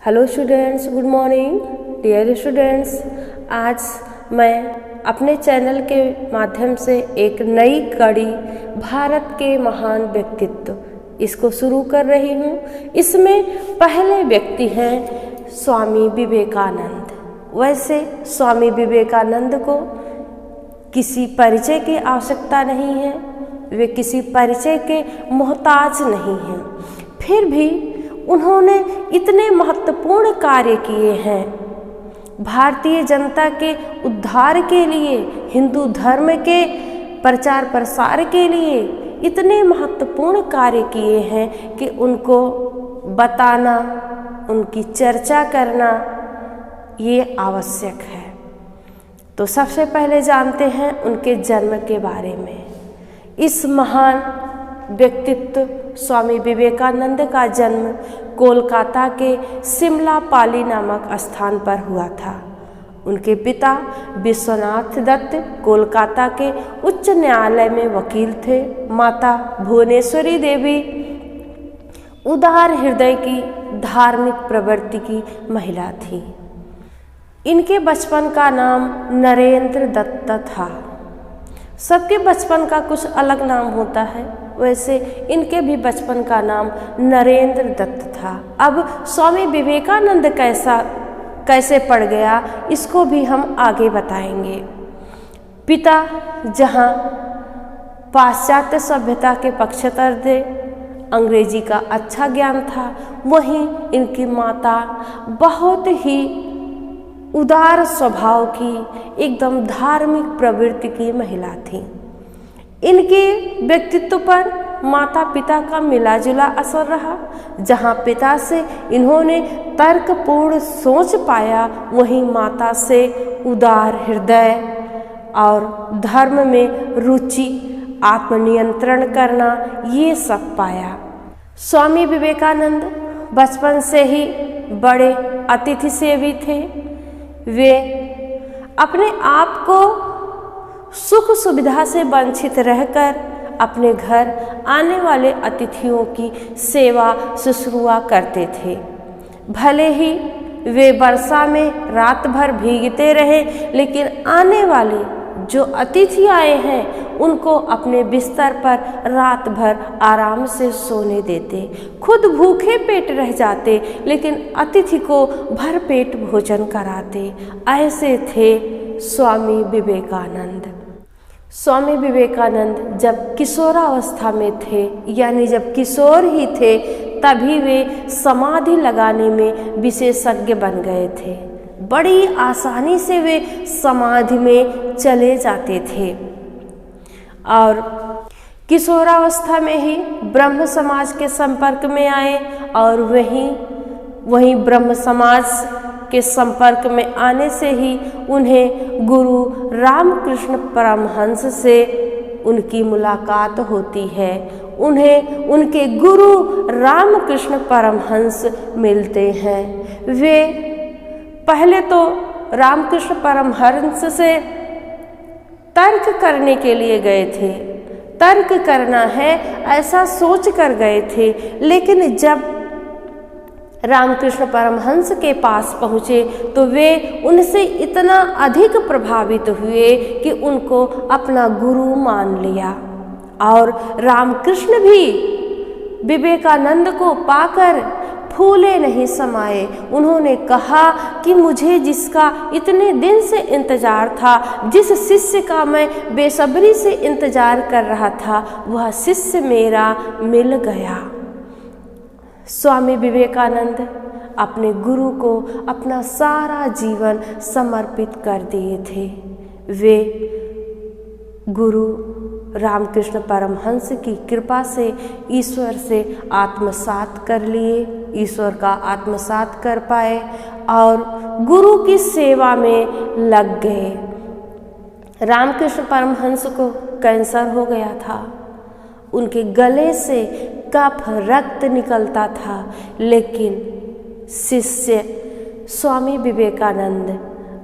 Hello students, good morning dear students. आज मैं अपने चैनल के माध्यम से एक नई कड़ी भारत के महान व्यक्तित्व इसको शुरू कर रही हूँ। इसमें पहले व्यक्ति हैं स्वामी विवेकानंद। वैसे स्वामी विवेकानंद को किसी परिचय की आवश्यकता नहीं है, वे किसी परिचय के मोहताज नहीं हैं, फिर भी उन्होंने इतने महत्वपूर्ण कार्य किए हैं। भारतीय जनता के उद्धार के लिए, हिंदू धर्म के प्रचार प्रसार के लिए इतने महत्वपूर्ण कार्य किए हैं कि उनको बताना, उनकी चर्चा करना ये आवश्यक है। तो सबसे पहले जानते हैं उनके जन्म के बारे में। इस महान व्यक्तित्व स्वामी विवेकानंद का जन्म कोलकाता के सिमला पाली नामक स्थान पर हुआ था। उनके पिता विश्वनाथ दत्त कोलकाता के उच्च न्यायालय में वकील थे। माता भुवनेश्वरी देवी उदार हृदय की धार्मिक प्रवृत्ति की महिला थी। इनके बचपन का नाम नरेंद्र दत्त था। सबके बचपन का कुछ अलग नाम होता है, वैसे इनके भी बचपन का नाम नरेंद्र दत्त था। अब स्वामी विवेकानंद कैसे पड़ गया, इसको भी हम आगे बताएंगे। पिता जहाँ पाश्चात्य सभ्यता के पक्षधर थे, अंग्रेजी का अच्छा ज्ञान था, वहीं इनकी माता बहुत ही उदार स्वभाव की, एकदम धार्मिक प्रवृत्ति की महिला थी। इनके व्यक्तित्व पर माता पिता का मिला जुला असर रहा। जहाँ पिता से इन्होंने तर्कपूर्ण सोच पाया, वहीं माता से उदार हृदय और धर्म में रुचि, आत्मनियंत्रण करना, ये सब पाया। स्वामी विवेकानंद बचपन से ही बड़े अतिथि सेवी थे। वे अपने आप को सुख सुविधा से वंचित रहकर अपने घर आने वाले अतिथियों की सेवा शुश्रूषा करते थे। भले ही वे वर्षा में रात भर भीगते रहे, लेकिन आने वाले जो अतिथि आए हैं उनको अपने बिस्तर पर रात भर आराम से सोने देते। खुद भूखे पेट रह जाते, लेकिन अतिथि को भरपेट भोजन कराते। ऐसे थे स्वामी विवेकानंद। स्वामी विवेकानंद जब किशोरावस्था में थे, यानी जब किशोर ही थे, तभी वे समाधि लगाने में विशेषज्ञ बन गए थे। बड़ी आसानी से वे समाधि में चले जाते थे और किशोरावस्था में ही ब्रह्म समाज के संपर्क में आए और वहीं ब्रह्म समाज के संपर्क में आने से ही उन्हें गुरु रामकृष्ण परमहंस से उनकी मुलाकात होती है। उन्हें उनके गुरु रामकृष्ण परमहंस मिलते हैं। वे पहले तो रामकृष्ण परमहंस से तर्क करने के लिए गए थे। तर्क करना है ऐसा सोच कर गए थे, लेकिन जब रामकृष्ण परमहंस के पास पहुँचे तो वे उनसे इतना अधिक प्रभावित हुए कि उनको अपना गुरु मान लिया। और रामकृष्ण भी विवेकानंद को पाकर फूले नहीं समाये। उन्होंने कहा कि मुझे जिसका इतने दिन से इंतजार था, जिस शिष्य का मैं बेसब्री से इंतजार कर रहा था, वह शिष्य मेरा मिल गया। स्वामी विवेकानंद अपने गुरु को अपना सारा जीवन समर्पित कर दिए थे। वे गुरु रामकृष्ण परमहंस की कृपा से ईश्वर से आत्मसात कर लिए, ईश्वर का आत्मसात कर पाए और गुरु की सेवा में लग गए। रामकृष्ण परमहंस को कैंसर हो गया था। उनके गले से कफ रक्त निकलता था, लेकिन शिष्य स्वामी विवेकानंद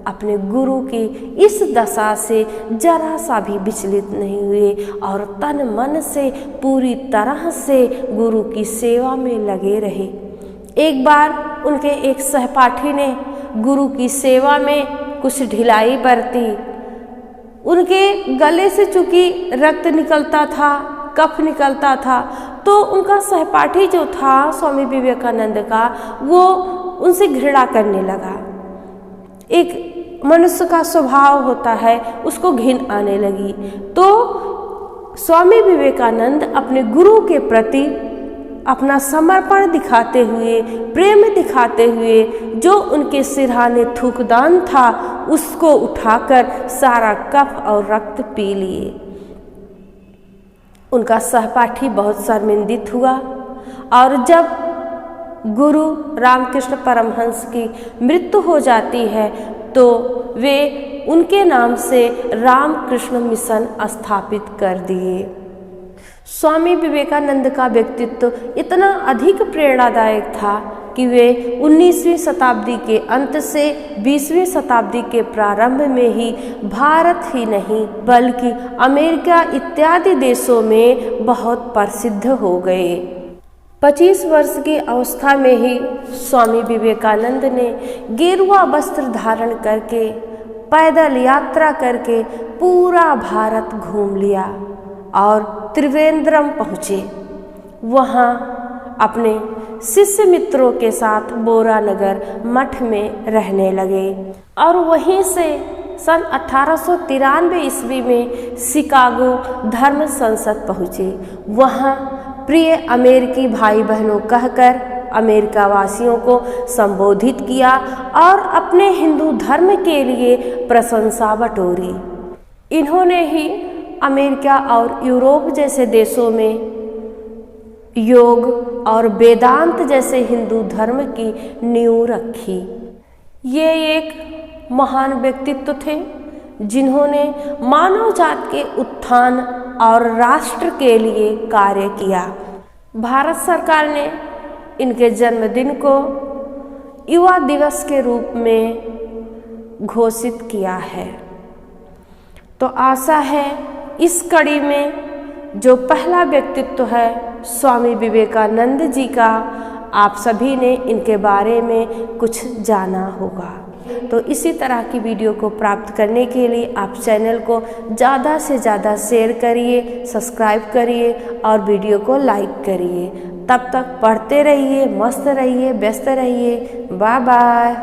अपने गुरु की इस दशा से जरा सा भी विचलित नहीं हुए और तन मन से पूरी तरह से गुरु की सेवा में लगे रहे। एक बार उनके एक सहपाठी ने गुरु की सेवा में कुछ ढिलाई बरती। उनके गले से चूंकि रक्त निकलता था, कफ निकलता था, तो उनका सहपाठी जो था स्वामी विवेकानंद का, वो उनसे घृणा करने लगा। एक मनुष्य का स्वभाव होता है, उसको घिन आने लगी। तो स्वामी विवेकानंद अपने गुरु के प्रति अपना समर्पण दिखाते हुए, प्रेम दिखाते हुए, जो उनके सिरहाने थूकदान था उसको उठाकर सारा कफ और रक्त पी लिए। उनका सहपाठी बहुत शर्मिंदित हुआ और जब गुरु रामकृष्ण परमहंस की मृत्यु हो जाती है तो वे उनके नाम से रामकृष्ण मिशन स्थापित कर दिए। स्वामी विवेकानंद का व्यक्तित्व इतना अधिक प्रेरणादायक था कि वे 19वीं शताब्दी के अंत से 20वीं शताब्दी के प्रारंभ में ही भारत ही नहीं बल्कि अमेरिका इत्यादि देशों में बहुत प्रसिद्ध हो गए। 25 वर्ष की अवस्था में ही स्वामी विवेकानंद ने गेरुआ वस्त्र धारण करके पैदल यात्रा करके पूरा भारत घूम लिया और त्रिवेंद्रम पहुँचे। वहाँ अपने शिष्य मित्रों के साथ बोरानगर मठ में रहने लगे और वहीं से सन 1893 ईस्वी में शिकागो धर्म संसद पहुँचे। वहाँ प्रिय अमेरिकी भाई बहनों कहकर अमेरिका वासियों को संबोधित किया और अपने हिंदू धर्म के लिए प्रशंसा बटोरी। इन्होंने ही अमेरिका और यूरोप जैसे देशों में योग और वेदांत जैसे हिंदू धर्म की नींव रखी। ये एक महान व्यक्तित्व थे जिन्होंने मानव जात के उत्थान और राष्ट्र के लिए कार्य किया। भारत सरकार ने इनके जन्मदिन को युवा दिवस के रूप में घोषित किया है। तो आशा है इस कड़ी में जो पहला व्यक्तित्व है स्वामी विवेकानंद जी का, आप सभी ने इनके बारे में कुछ जाना होगा। तो इसी तरह की वीडियो को प्राप्त करने के लिए आप चैनल को ज़्यादा से ज़्यादा शेयर करिए, सब्सक्राइब करिए और वीडियो को लाइक करिए। तब तक पढ़ते रहिए, मस्त रहिए, व्यस्त रहिए। Bye bye.